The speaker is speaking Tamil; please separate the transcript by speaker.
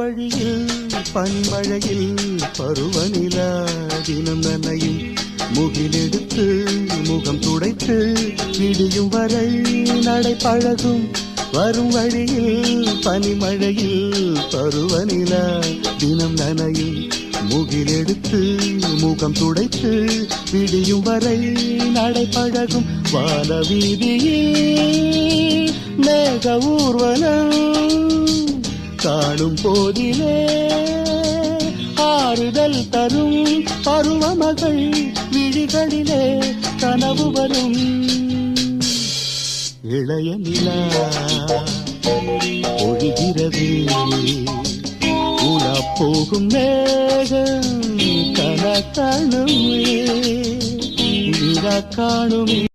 Speaker 1: வழியில் பனிமழையில் பருவநிலா தினம் நனையும் முகிலெடுத்து முகம் துடைத்து விடியும் வரை நடைபழகும் வரும் வழியில் பனிமழையில் பருவநிலா தினம் நனையும் முகிலெடுத்து முகம் துடைத்து விடியும் வரை நடைபழகும் வானவீதியில் மேக ஊர்வலம் காணும் போதிலே ஆறுதல் தரும் பருவமகள் விழிகளிலே கனவு வரும் இளைய நிலா ஒழிகிறது உலா போகும் மேகம் கன காணுமே காணுமே